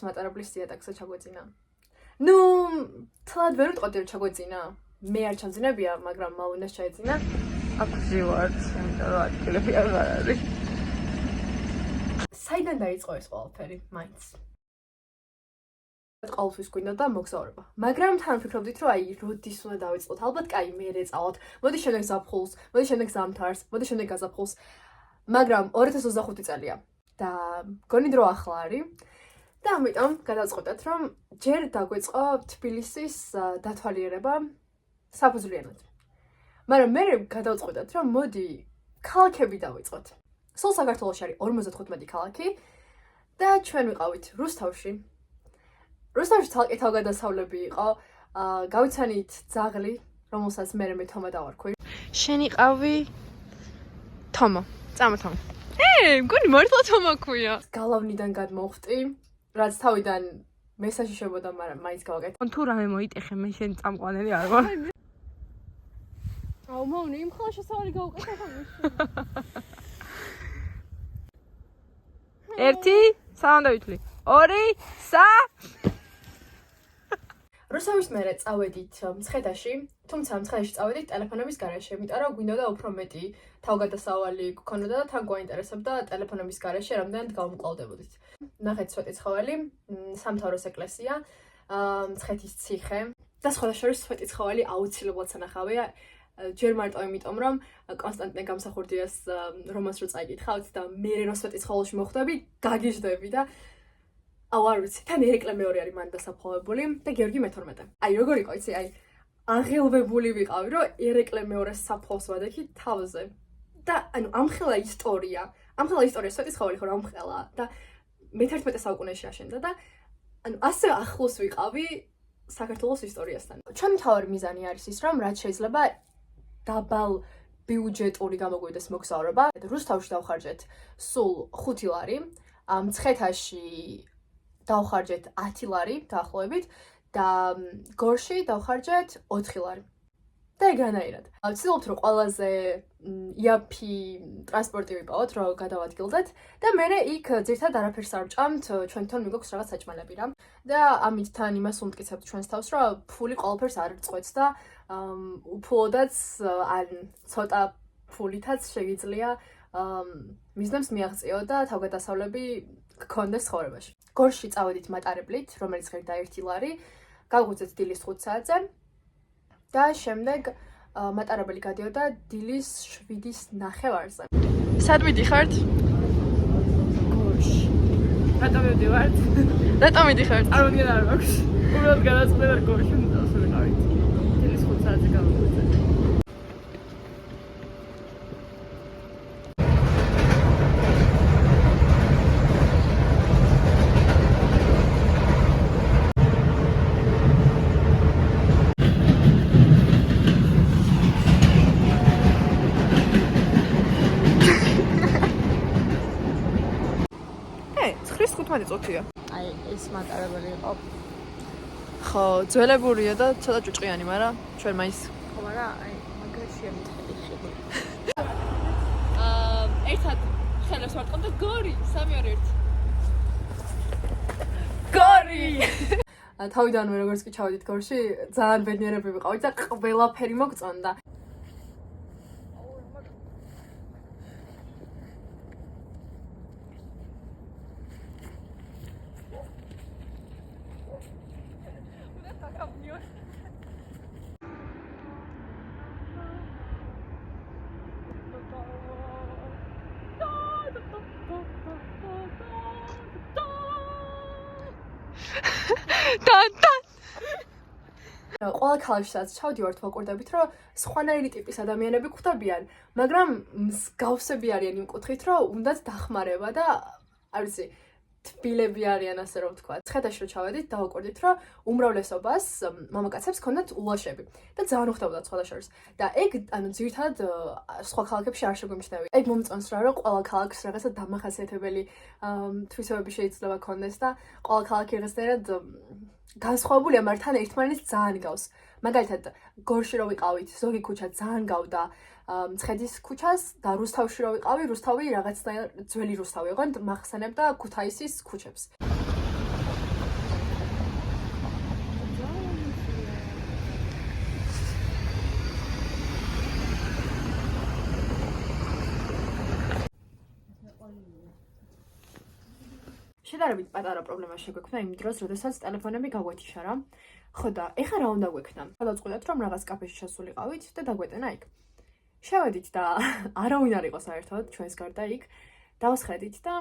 მატარებლის იატაკზე ჩაგვეწინა. ნუ, თლად ვერ ვიტყოდი რომ ჩაგვეწინა. მე არ ჩამძინებია, მაგრამ მალუნას ჩაეწინა. აქ ვივართ, იმიტომ რომ ადგილები არ არის. საიდან დაიწყო ეს ყველაფერი, მაინც? ყოველთვის გვინდა და მოგზაურობა. მაგრამ თან ვფიქრობდით, რომ აი, როდის უნდა დავიწყოთ? ალბათ კაი, მე რეწავთ. მოდი შემდეგ ზაფხულს, მოდი შემდეგ ზამთარს, მოდი შემდეგ გაზაფხულს. მაგრამ 2025 წელია და გონი დრო ახლა არის. და ამიტომ გადავწყვეტეთ, რომ ჯერ დაგვეწყო თბილისის დათვალიერება საფუძვლიანად. მაგრამ მე გადავწყვეტეთ, რომ მოდი ქალაქები დავიწყოთ. სულ საქართველოში არის 55 ქალაქი და ჩვენ ვიყავით რუსთავში. რუსთავში თალკი თავგადასავლები იყო, გავიცანით ძაღლი, რომელსაც მე თომა დავარქვი. შენი ყავი თომა. წამა თომა. მგონი მართლა თომა ქვია. გალავნიდან გადმოვხტი, რაც თავიდან მესაშიშებოდა, მაგრამ მაინც გავაკეთე. თუ რამე მოიტეხე, მე შენ წამყვანელი არ ვარ. აუ მავნე, იმ ხალხს შესავალი გავუკეთე ხოლმე. 1 3 2 3 რუსთავის მერე წავედით მცხეთაში, თუმცა მცხეთაში წავედით ტელეფონების გარეშე, იმიტომ რომ გვინდოდა უფრო მეტი თავგადასავალი გქონოდა და თან გვაინტერესებდა ტელეფონების გარეშე რამდენად გავმკლავდებოდით. ნახეთ სვეტიცხოველი, სამთავროს ეკლესია, მცხეთის ციხე და სხვა შორის სვეტიცხოველი აუცილებლად სანახავია. ჯერ მარტო იმიტომ, რომ კონსტანტინე გამსახურდიას რომანს რო წაიკითხავთ და მე რო სვეტიცხოველში მოხვდები, გაგიჟდები და აუ არ ვიცი, თან ერეკლე მეორე არის მან დასაფლავებული და გიორგი მე-12. აი როგორ იყო, იცი, აი აღელვებული ვიყავი, რომ ერეკლე მეორეს საფლავს ვადექი თავზე. და ანუ ამხელა ისტორია სვეტიცხოველი ხო ამხელა და მე-11 საუკუნეში აშენდა და ანუ ასე ახლოს ვიყავი საქართველოს ისტორიასთან. ჩვენი მთავარი მიზანი არის ის, რომ რაც შეიძლება დაბალ ბიუჯეტური გამოგვიდეს მოგზაურობა. რუსთავში დავხარჯეთ სულ 5 ლარი, მცხეთაში დავხარჯეთ 10 ლარი დაახლოებით და გორში დავხარჯეთ 4 ლარი. და ეგანაირად. ვცდილობთ რომ ყველაზე იაფი ტრანსპორტი ვიპოვოთ, რომ გადავადგილდეთ და მე იქ ძირთად არაფერს არ ვჭამთ, ჩვენთან მიგოქვს რაღაც საჭმელები რა. და ამით თან იმას უმტკიცებთ ჩვენს თავს, რომ ფული ყველაფერს არ წყვეტს და უფულოდაც ან ცოტა ფულითაც შეგიძლია მიზნებს მიაღწიო და თავგადასავლები გქონდეს ცხოვრებაში. გორში წავედით მატარებლით, რომელიც ღირდა 1 ლარი, გავღვიძეთ დილის 5 საათზე და შემდეგ მატარებელი გადიოდა დილის 7-ის ნახევარზე. სად მიდიხართ? გორში. რატომ მივდივართ? რატომ მიდიხართ? წარმოგიდგენ არ მაქვს. უბრალოდ გადაწყვეტა გორში დავსვიყავით. დილის 5 საათზე გავღვიძეთ. წუთია. აი ეს მატარებელი იყო. ხო, ძველებურია და ცოტა ჭუჭყიანი, მაგრამ ჩვენ მაინც ხო, მაგრამ აი მაგრაშია მითხები. ერთად ხელებს ვარტყამ და გორი, 3-2-1. გორი! თავიდანვე როგორც კი ჩავედით გორში, ძალიან ბედნიერები ვიყავით და ყველაფერი მოგწონდა. ყველა ქალაქშიც ჩავდივართ ვაკვირდებით, რომ სხვანაირი ტიპის ადამიანები გვხვდებიან, მაგრამ მსგავსები არიან იმ კუთხით, რომ უნდათ დახმარება და არ ვიცი, თბილები არიან, ასე რომ ვთქვა. მცხეთაში რო ჩავედით, დავაკვირდით, რომ უმრავლესობას მამაკაცებს ჰქონდათ ულაშები და ძალიან უხდებოდათ სხვადასხვა. და ეგ ანუ ძირითადად სხვა ქალაქებში არ შეგვიმჩნევია. ეგ მომწონს რა, რომ ყველა ქალაქს რაღაცა დამახასიათებელი თვისებები შეიძლება ქონდეს და ყველა ქალაქი რაღაცნაირად განსხვავებულია, მაგრამ თან ერთმანეთს ძალიან გავს. მაგალითად, გორში რო ვიყავით, ზოგი ქუჩა ძალიან გავდა მცხეთის ქუჩას და რუსთავში რო ვიყავი, რუსთავი რაღაცნაირად ძველი რუსთავი, ოღონდ მახსენებდა ქუთაისის ქუჩებს. შედარებით პატარა პრობლემა შეგვექმნა იმ დროს, როდესაც ტელეფონები გაგვეთიშა რა. ხო და ეხლა რა უნდა გვექნა? გადავწყვიტეთ, რომ რაღაც კაფეში შესულიყავით და დაგვეტანა იქ. შევედით და არავინ არ იყო საერთოდ ჩვენს გარდა იქ. დავსხედით და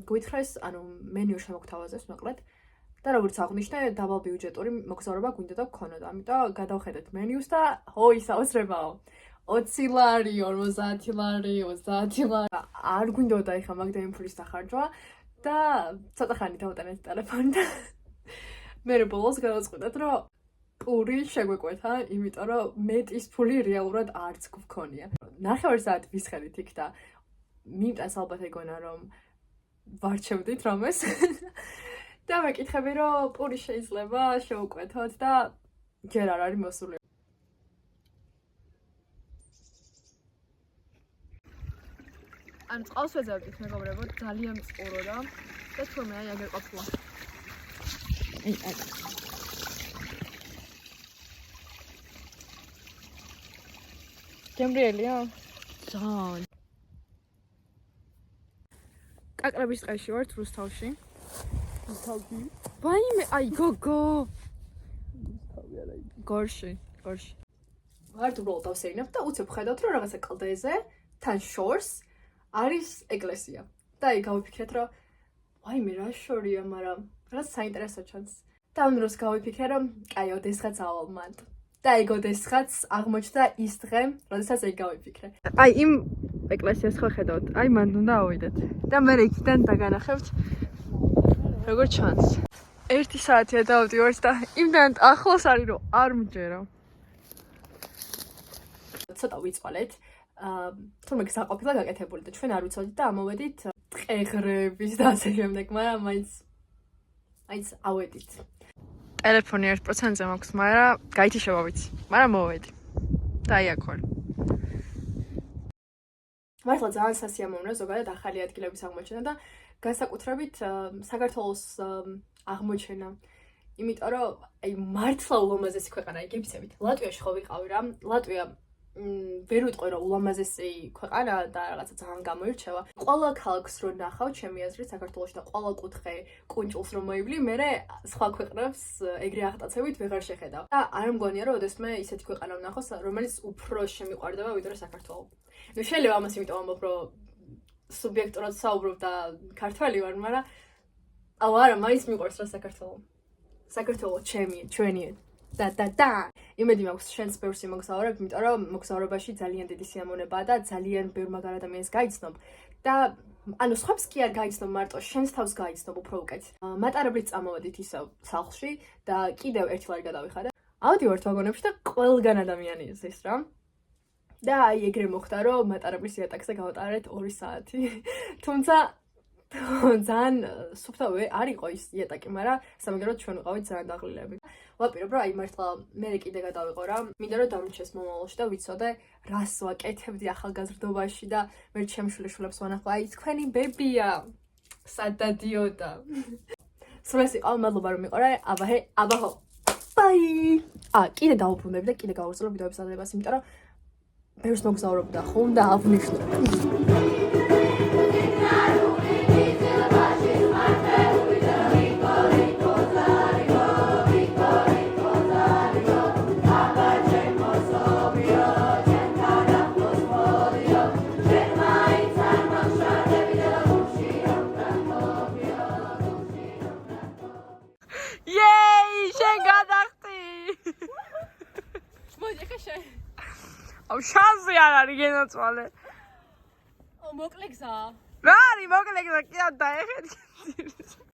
გვითხრეს, ანუ მენიუ შემოგთავაზეს მოკლედ. და როგორც აღნიშნე, დაბალ ბიუჯეტური მოგზაურობა გვინდა და გქონოდა. ამიტომ გადავხედეთ მენიუს და ой, საოცრებაო. 20 ლარი, 50 ლარი, 30 ლარი. არ გვინდოდა ეხლა მაგდენი ფულის დახარჯვა და ცოტა ხანი დავუტანეთ ტელეფონი და მე ბოლოს გადავწყვიტეთ, რომ პური შეგვეკვეთა, იმიტომ რომ მეტის ფული რეალურად არც გვქონია. 9 საათი ვისხედით იქ და მიმტანს ალბათ ეგონა რომ ვარჩევდით რომელს. და მეკითხები რომ პური შეიძლება შევუკვეთოთ და ჯერ არ არის მოსული. ან წყალს ვეძებდით მეგობრებო, ძალიან წყუროდა და თურმე აი აგერ ყოფილა. აი. გემრიელია? ძალიან. კაკრების ტყეში ვართ რუსთავში. რუსთავში? ვაიმე, აი გოგო. რუსთავი არა იგი. გორში. ვართ უბრალოდ დავსეინებ და უცებ ხედავთ რომ რაღაცა კლდეზე თან შორს არის ეკლესია. და აი გავიფიქრეთ რომ ვაიმე რა შორია, მაგრამ რაღაც საინტერესო ჩანს. და ამ დროს გავიფიქრე რომ კაი ოდესღაც ავალმანდ. და ეგ ოდესღაც აღმოჩნდა ის დღე, როდესაც ეგ გავიფიქრე. აი იმ ეკლესიას ხო ხედავთ? აი მანდ უნდა ავიდეთ. და მე იქიდან დაგანახებთ როგორ ჩანს. 1 საათია დავდივართ და იმდან ახლოს არის რომ არ მჯერა. ცოტა ვიწვალეთ. თუმცა გზაყოფილა გაკეთებული და ჩვენ არ ვიცოდით და ამოვედით ტყეღრების და ასე შემდეგ, მაგრამ მაინც ავედით. ტელეფონი 1%-ზე მაქვს, მაგრამ გაითიშება ვიცი, მაგრამ მოვედი. და აი აქ ვარ. მართლა ძალიან სასიამოვნოა ზოგადად ახალი ადგილების აღმოჩენა და განსაკუთრებით საქართველოს აღმოჩენა. იმიტომ რომ აი მართლა ულამაზესი ქვეყანა იგებისებით. ლატვიაში ხო ვიყავი რა. ლატვია ვერ ვიტყვი რომ ულამაზესი ქვეყანა და რაღაცა ძალიან გამოირჩევა. ყველა ქალაქს რო ნახავ, ჩემი აზრით, საქართველოში და ყველა კუთხე კუნჭულს რომ მოივლი, მე სხვა ქვეყნებს ეგრე აღტაცებით ვეღარ შეხედავ. და არ მგონია რომ ოდესმე ისეთი ქვეყანა ვნახოს, რომელიც უფრო შემიყვარდება ვიდრე საქართველო. ნუ შეიძლება ამას იმიტომ ამბობ, რომ სუბიექტურად საუბრობ და ქართველი ვარ, მაგრამ აუ არა, მაინც მიყვარს რა საქართველო. საქართველო ჩვენია. და იმედი მაქვს შენს ბევრს იმოგზაურებ, იმიტომ რომ მოგზაურობაში ძალიან დიდი სიამოვნებაა და ძალიან ბევრ მაგარ ადამიანს გაიცნობ და ანუ სხვებს კი არ გაიცნობ, მარტო შენს თავს გაიცნობ უფრო უკეთ. მატარებლით წამოვედით ისევ სახლში და კიდევ ერთი ვარი გადავიხადე. ავდივართ ვაგონებში და ყველგან ადამიანი ზის რა. და აი ეგრე მოხდა რომ მატარებლის იატაკზე გავატარეთ 2 საათი. თუმცა ძალიან სუფთავი არ იყო ის იატაკი, მაგრამ სამაგეროდ ჩვენ ვიყავით ძალიან დაღლილები. ვაპირებ რომ აი მართლა მე კიდე გადავიყო რა. მინდა რომ დამრჩეს მომავალში და ვიცოდე რას ვაკეთებდი ახალგაზრდობაში და მე ჩემს შვილებს ვანახვა, აი თქვენი ბებია. სად დადიოდა. სულ ეს იყო, მადლობა რომ მიყურე. აბაჰო. ბაი. კიდე დავუბრუნდები და კიდე გავაგრძელებ ვიდეოების აძლევას, იმიტომ რომ ბევრს მოგზაურობ და ხომ და აღვნიშნო. აუ შანსი არ არის გენაცვალე. მოკლე გზაა. რა არის მოკლე გზა? კი არ დაეხეთ.